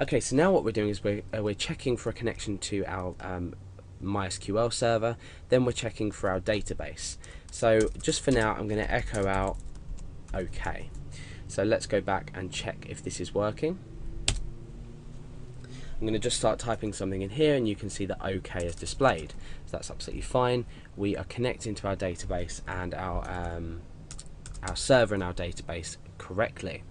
Okay, so now what we're doing is we're checking for a connection to our MySQL server, then we're checking for our database. So just for now, I'm going to echo out OK. So let's go back and check if this is working. I'm going to just start typing something in here, and you can see that OK is displayed. So that's absolutely fine. We are connecting to our database and our server and our database correctly.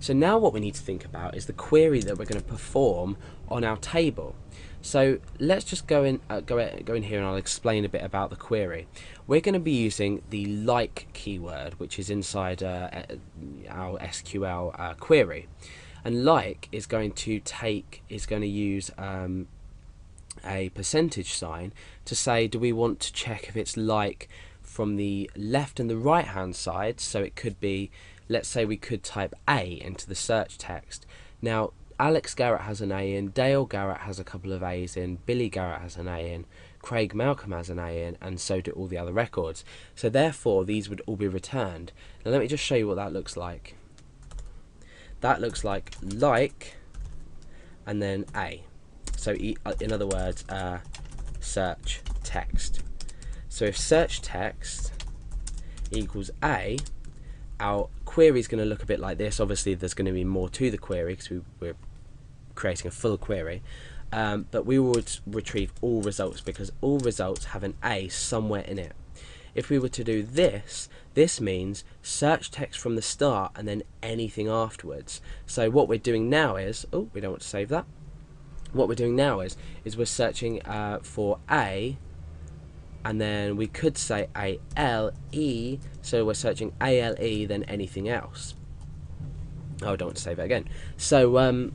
So now what we need to think about is the query that we're going to perform on our table. So let's just go in here, and I'll explain a bit about the query. We're going to be using the like keyword, which is inside our SQL query, and like is going to use a percentage sign to say, do we want to check if it's like from the left and the right hand side? So it could be, let's say we could type A into the search text. Now Alex Garrett has an A in, Dale Garrett has a couple of A's in, Billy Garrett has an A in, Craig Malcolm has an A in, and so do all the other records. So therefore these would all be returned. Now let me just show you what that looks like. That looks like and then A. So in other words, search text. So if search text equals A, our query is going to look a bit like this. Obviously there's going to be more to the query because we're creating a full query, but we would retrieve all results because all results have an A somewhere in it. If we were to do this, this means search text from the start and then anything afterwards. So what we're doing now is, oh, we don't want to save that. What we're doing now is we're searching for A, and then we could say ALE, so we're searching ALE then anything else. Oh, I don't want to save it again. So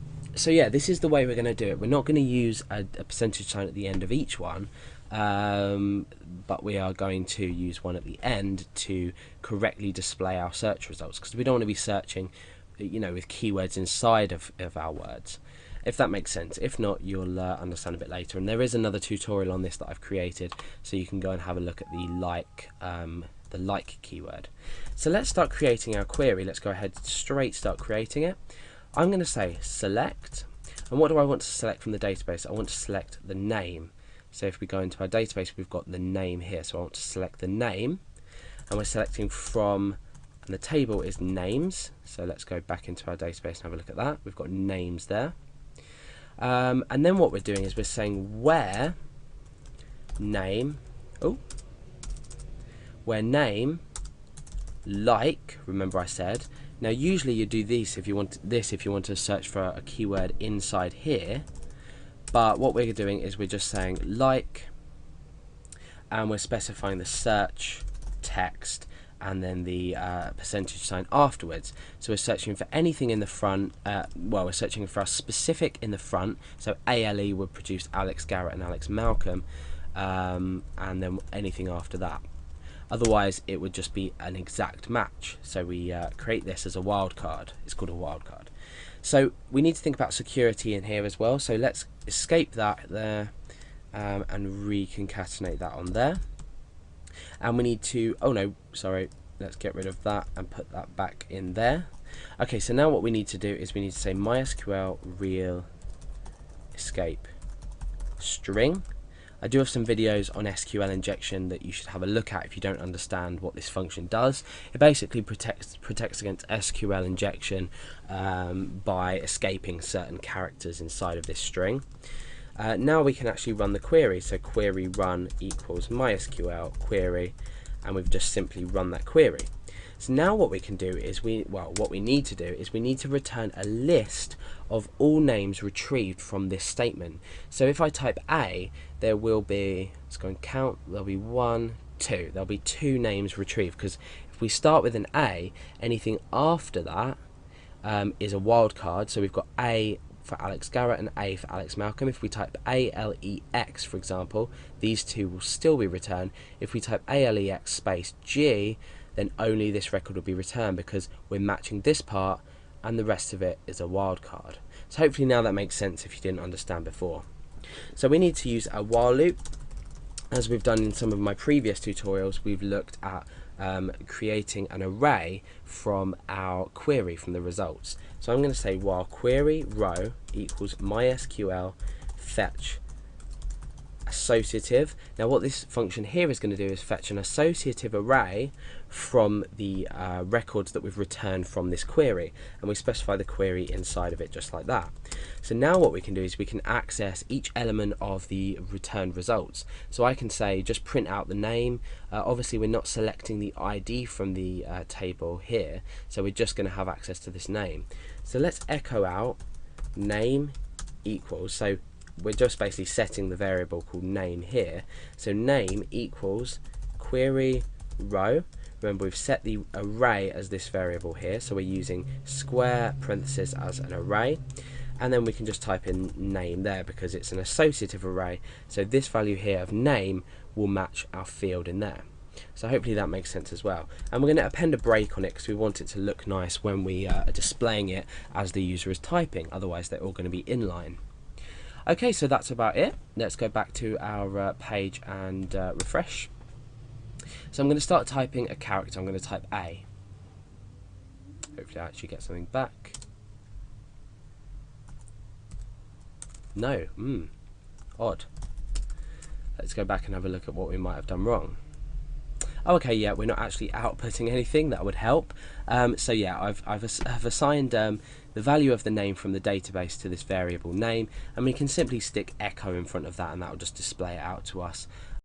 yeah, this is the way we're going to do it. We're not going to use a percentage sign at the end of each one, but we are going to use one at the end to correctly display our search results, because we don't want to be searching, you know, with keywords inside of our words, if that makes sense. If not, you'll understand a bit later, and there is another tutorial on this that I've created, so you can go and have a look at the like keyword. So let's start creating our query. Let's go ahead start creating it. I'm going to say select, and what do I want to select from the database? I want to select the name. So if we go into our database, we've got the name here, so I want to select the name, and we're selecting from, and the table is names, so let's go back into our database and have a look at that. We've got names there, and then what we're doing is we're saying where name, where name like, remember I said, now usually you do this if you want to search for a keyword inside here, but what we're doing is we're just saying like, and we're specifying the search text and then the percentage sign afterwards. So we're searching for anything in the front, well, we're searching for a specific in the front, so ALE would produce Alex Garrett and Alex Malcolm, and then anything after that. Otherwise it would just be an exact match, so we create this as a wildcard. It's called a wildcard. So we need to think about security in here as well, so let's escape that there, and reconcatenate that on there. And we need to, oh no, sorry, let's get rid of that and put that back in there. Okay, so now what we need to do is we need to say MySQL real escape string. I do have some videos on SQL injection that you should have a look at if you don't understand what this function does. It basically protects against SQL injection by escaping certain characters inside of this string. Now we can actually run the query, so query run equals MySQL query, and we've just simply run that query. So now what we can do is what we need to do is we need to return a list of all names retrieved from this statement. So if I type A, there will be, let's go and count, there'll be 1, 2, there'll be 2 names retrieved, because if we start with an A, anything after that is a wildcard. So we've got A for Alex Garrett and A for Alex Malcolm. If we type ALEX, for example, these two will still be returned. If we type ALEX space G, then only this record will be returned, because we're matching this part and the rest of it is a wildcard. So hopefully now that makes sense if you didn't understand before. So we need to use a while loop. As we've done in some of my previous tutorials, we've looked at creating an array from our query, from the results. So I'm going to say while query row equals MySQL fetch associative. Now what this function here is going to do is fetch an associative array from the records that we've returned from this query, and we specify the query inside of it just like that. So now what we can do is we can access each element of the returned results. So I can say just print out the name. Obviously we're not selecting the ID from the table here, so we're just going to have access to this name. So let's echo out name equals, so we're just basically setting the variable called name here. So name equals query row. Remember, we've set the array as this variable here, so we're using square parenthesis as an array, and then we can just type in name there because it's an associative array, so this value here of name will match our field in there. So hopefully that makes sense as well. And we're going to append a break on it because we want it to look nice when we are displaying it as the user is typing, otherwise they're all going to be inline. Okay, so that's about it. Let's go back to our page and refresh. So I'm going to start typing a character. I'm going to type A. Hopefully I actually get something back. No, odd. Let's go back and have a look at what we might have done wrong. Oh, okay, yeah, we're not actually outputting anything. That would help. So yeah, I've assigned the value of the name from the database to this variable name, and we can simply stick echo in front of that, and that will just display it out to us